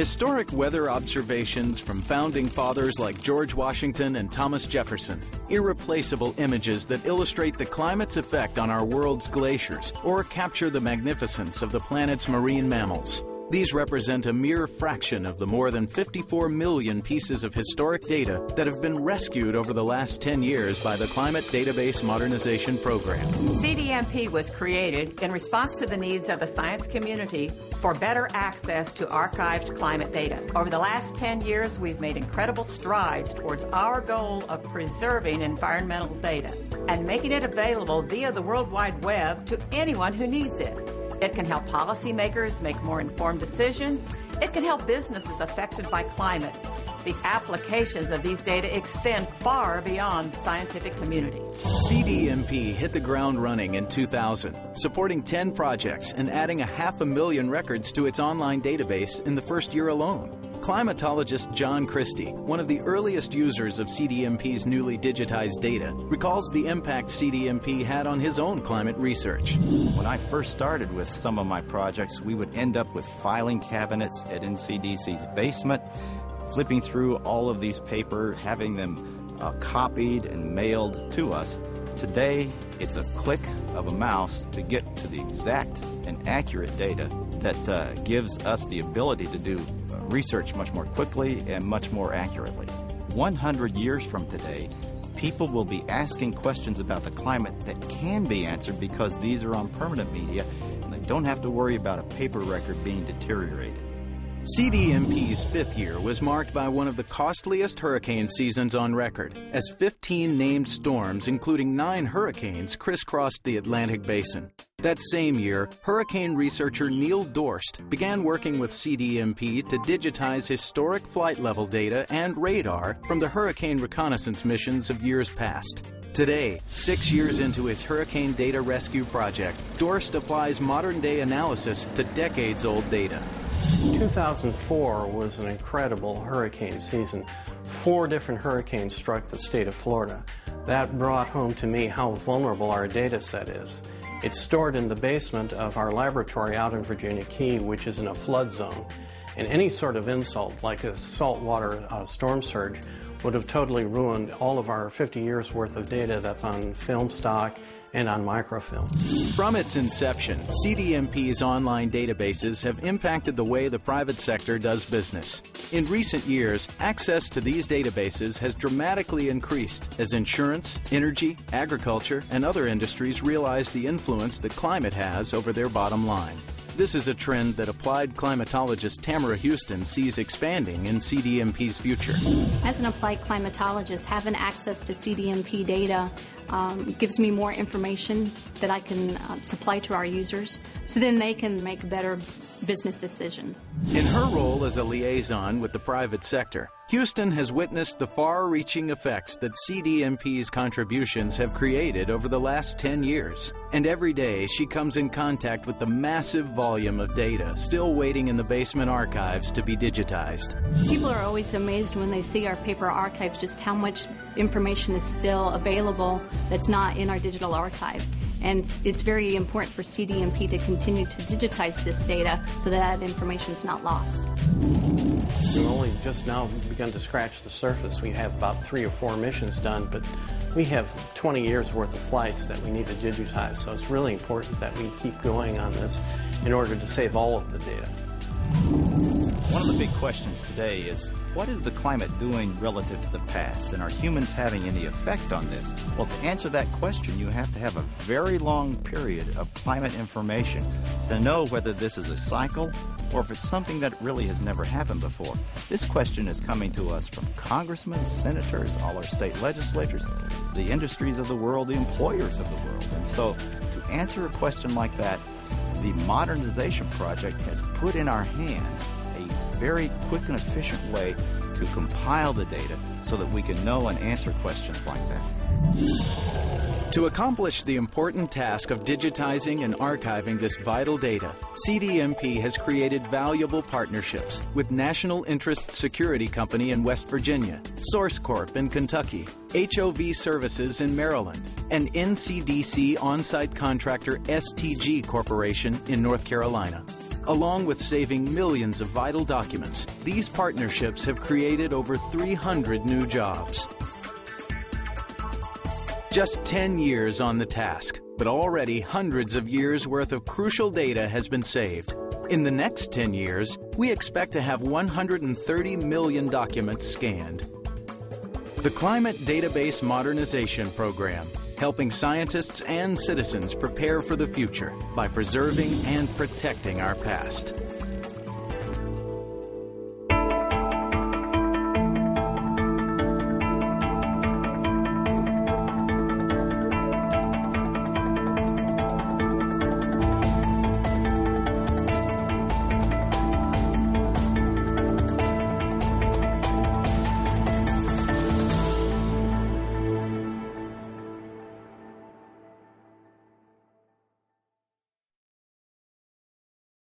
Historic weather observations from founding fathers like George Washington and Thomas Jefferson. Irreplaceable images that illustrate the climate's effect on our world's glaciers or capture the magnificence of the planet's marine mammals. These represent a mere fraction of the more than 54 million pieces of historic data that have been rescued over the last 10 years by the Climate Database Modernization Program. CDMP was created in response to the needs of the science community for better access to archived climate data. Over the last 10 years, we've made incredible strides towards our goal of preserving environmental data and making it available via the World Wide Web to anyone who needs it. It can help policymakers make more informed decisions. It can help businesses affected by climate. The applications of these data extend far beyond the scientific community. CDMP hit the ground running in 2000, supporting 10 projects and adding 500,000 records to its online database in the first year alone. Climatologist John Christie, one of the earliest users of CDMP's newly digitized data, recalls the impact CDMP had on his own climate research. When I first started with some of my projects, we would end up with filing cabinets at NCDC's basement, flipping through all of these paper, having them copied and mailed to us. Today, it's a click of a mouse to get to the exact and accurate data that gives us the ability to do research much more quickly and much more accurately. 100 years from today, people will be asking questions about the climate that can be answered because these are on permanent media and they don't have to worry about a paper record being deteriorated. CDMP's fifth year was marked by one of the costliest hurricane seasons on record, as 15 named storms, including 9 hurricanes, crisscrossed the Atlantic basin. That same year, hurricane researcher Neil Dorst began working with CDMP to digitize historic flight level data and radar from the hurricane reconnaissance missions of years past. Today, 6 years into his hurricane data rescue project, Dorst applies modern-day analysis to decades-old data. 2004 was an incredible hurricane season. 4 different hurricanes struck the state of Florida. That brought home to me how vulnerable our data set is. It's stored in the basement of our laboratory out in Virginia Key, which is in a flood zone. And any sort of insult, like a saltwater storm surge, would have totally ruined all of our 50 years worth of data that's on film stock and on microfilm. From its inception, CDMP's online databases have impacted the way the private sector does business. In recent years, access to these databases has dramatically increased as insurance, energy, agriculture, and other industries realize the influence that climate has over their bottom line. This is a trend that applied climatologist Tamara Houston sees expanding in CDMP's future. As an applied climatologist, having access to CDMP data gives me more information that I can supply to our users, so then they can make better business decisions. In her role as a liaison with the private sector, Houston has witnessed the far-reaching effects that CDMP's contributions have created over the last 10 years. And every day she comes in contact with the massive volume of data still waiting in the basement archives to be digitized. People are always amazed when they see our paper archives just how much information is still available that's not in our digital archive. And it's very important for CDMP to continue to digitize this data so that information is not lost. We've only just now begun to scratch the surface. We have about 3 or 4 missions done, but we have 20 years worth of flights that we need to digitize, so it's really important that we keep going on this in order to save all of the data. One of the big questions today is, what is the climate doing relative to the past, and are humans having any effect on this? Well, to answer that question, you have to have a very long period of climate information to know whether this is a cycle or if it's something that really has never happened before. This question is coming to us from congressmen, senators, all our state legislatures, the industries of the world, the employers of the world. And so to answer a question like that, the Modernization Project has put in our hands a very quick and efficient way to compile the data so that we can know and answer questions like that. To accomplish the important task of digitizing and archiving this vital data, CDMP has created valuable partnerships with National Interest Security Company in West Virginia, Source Corp in Kentucky, HOV Services in Maryland, and NCDC on-site contractor STG Corporation in North Carolina. Along with saving millions of vital documents, these partnerships have created over 300 new jobs. Just 10 years on the task, but already hundreds of years' worth of crucial data has been saved. In the next 10 years, we expect to have 130 million documents scanned. The Climate Database Modernization Program, helping scientists and citizens prepare for the future by preserving and protecting our past.